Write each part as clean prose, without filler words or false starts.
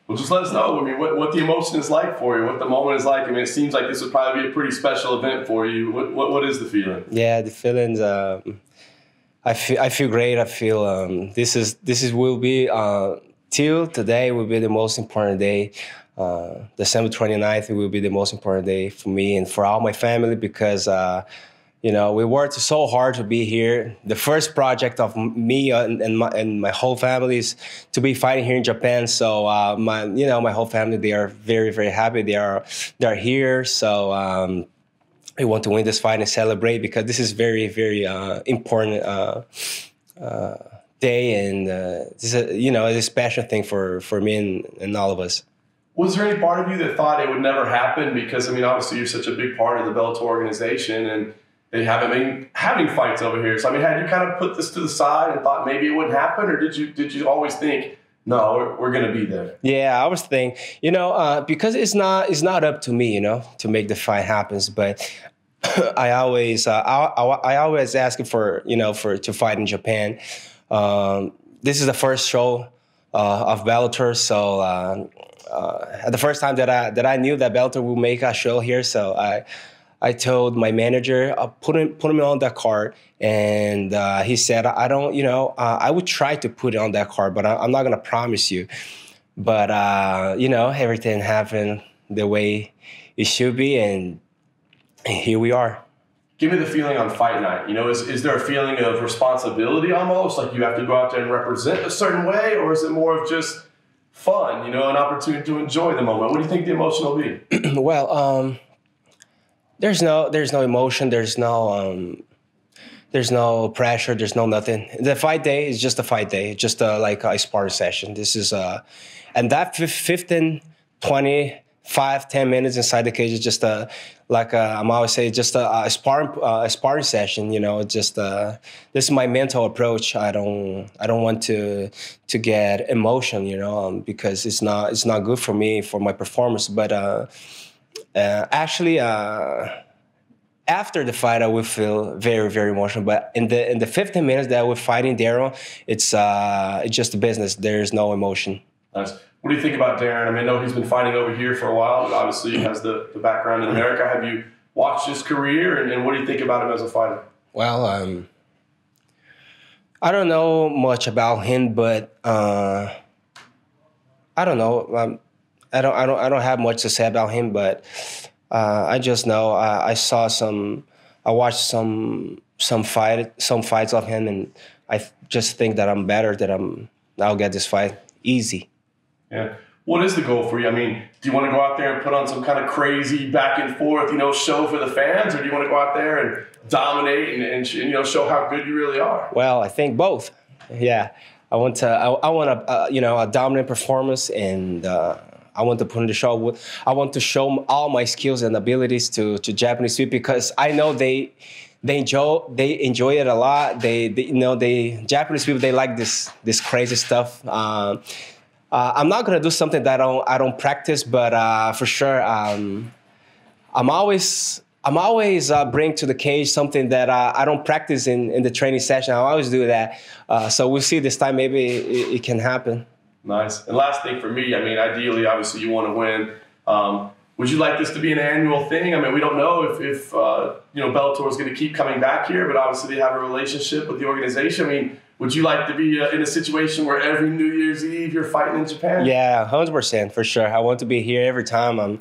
Well, just let us know. I mean, what the emotion is like for you, what the moment is like. I mean, it seems like this would probably be a pretty special event for you. What is the feeling? Yeah, the feelings. I feel great. I feel this will be till today will be the most important day. December 29th will be the most important day for me and for all my family because. We worked so hard to be here. The first project of me and my whole family is to be fighting here in Japan. So my whole family, they are very, very happy. They're here. So we want to win this fight and celebrate because this is very, very important day, and this is a special thing for me and all of us. Was there any part of you that thought it would never happen? Because I mean, obviously, you're such a big part of the Bellator organization, and they haven't been having fights over here. So, I mean, had you kind of put this to the side and thought maybe it wouldn't happen? Or did you always think, no, we're going to be there? Yeah, I was thinking, because it's not up to me, to make the fight happen. But I always ask for, to fight in Japan. This is the first show of Bellator. So the first time that I knew that Bellator will make a show here. So I told my manager, put him on that card, and he said, I don't, I would try to put it on that card, but I'm not gonna promise you. But everything happened the way it should be, and here we are. Give me the feeling on fight night. Is there a feeling of responsibility almost, like you have to go out there and represent a certain way, or is it more of just fun, an opportunity to enjoy the moment? What do you think the emotion will be? Well, There's no emotion. There's no pressure. There's no nothing. The fight day is just a fight day. Just like a sparring session. This is and that 15, 25, 10 minutes inside the cage is just I'm always say just a sparring session. Just this is my mental approach. I don't want to get emotion. Because it's not good for me for my performance. But actually, after the fight, I will feel very, very emotional. But in the 15 minutes that we're fighting Daryl, it's just a business. There's no emotion. Nice. What do you think about Darren? I mean, I know he's been fighting over here for a while, but obviously he has the background in America. Have you watched his career, and what do you think about him as a fighter? Well, I don't know much about him, but I don't know. I don't have much to say about him, but I just know I watched some fights of him, and I just think that I'm better. I'll get this fight easy. Yeah. What is the goal for you? I mean, do you want to go out there and put on some kind of crazy back and forth, show for the fans, or do you want to go out there and dominate and show how good you really are? Well, I think both. Yeah, I want a dominant performance, and I want to put in the show. I want to show all my skills and abilities to Japanese people because I know they enjoy it a lot. Japanese people, they like this crazy stuff. I'm not gonna do something that I don't practice, but for sure, I'm always bring to the cage something that I don't practice in the training session. I always do that. So we'll see this time. Maybe it can happen. Nice. And last thing for me, I mean, ideally, obviously, you want to win. Would you like this to be an annual thing? I mean, we don't know if Bellator is going to keep coming back here, but obviously they have a relationship with the organization. I mean, would you like to be in a situation where every New Year's Eve you're fighting in Japan? Yeah, 100% for sure. I want to be here every time.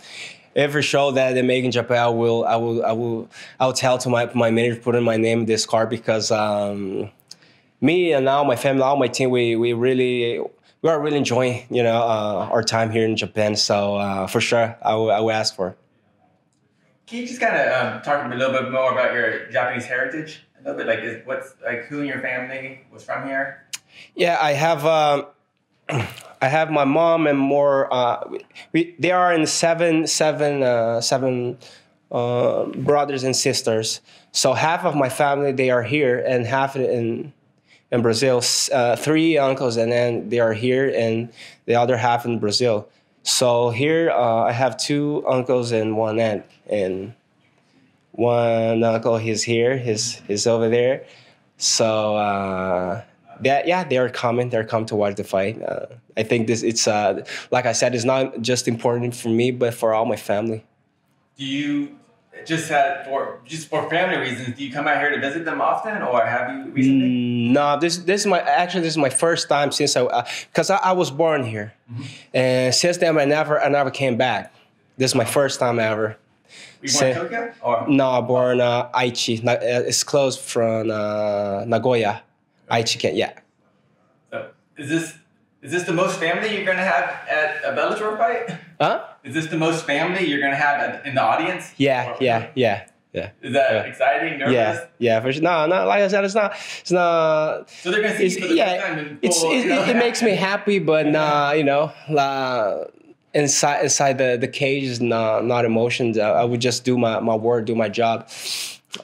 Every show that they make in Japan, I will tell to my manager put in my name in this card because me and now my family, all my team, we are really enjoying our time here in Japan. So for sure, I will ask for it. Can you just kind of talk a little bit more about your Japanese heritage? A little bit who in your family was from here? Yeah, I have my mom and more. They are in seven brothers and sisters. So half of my family they are here, and half in Brazil. 3 uncles, and then they are here, and the other half in Brazil. So here I have 2 uncles and 1 aunt, and one uncle he's here, he's over there. So They're coming. They're coming to watch the fight. I think it's like I said, it's not just important for me, but for all my family. Do you just for family reasons? Do you come out here to visit them often, or have you recently? No, this is my first time since because I was born here, and since then I never came back. This is my first time ever. Were you born in Tokyo? Or? No, born Aichi. It's close from Nagoya. Aichi, yeah. So is this the most family you're gonna have at a Bellator fight? Huh? Is this the most family you're gonna have in the audience? Yeah. Is that exciting? Nervous? Yeah. For sure. No. Like I said, it's not. So they're gonna see you for the first time. It makes me happy, but inside the cage is not emotions. I would just do my work, do my job.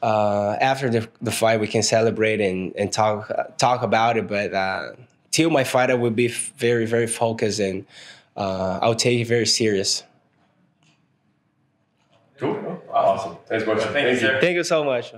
After the fight, we can celebrate and talk about it. But till my fight, I will be very, very focused, and I'll take it very serious. Cool. Awesome. Thanks much. Thank you, sir. Thank you so much.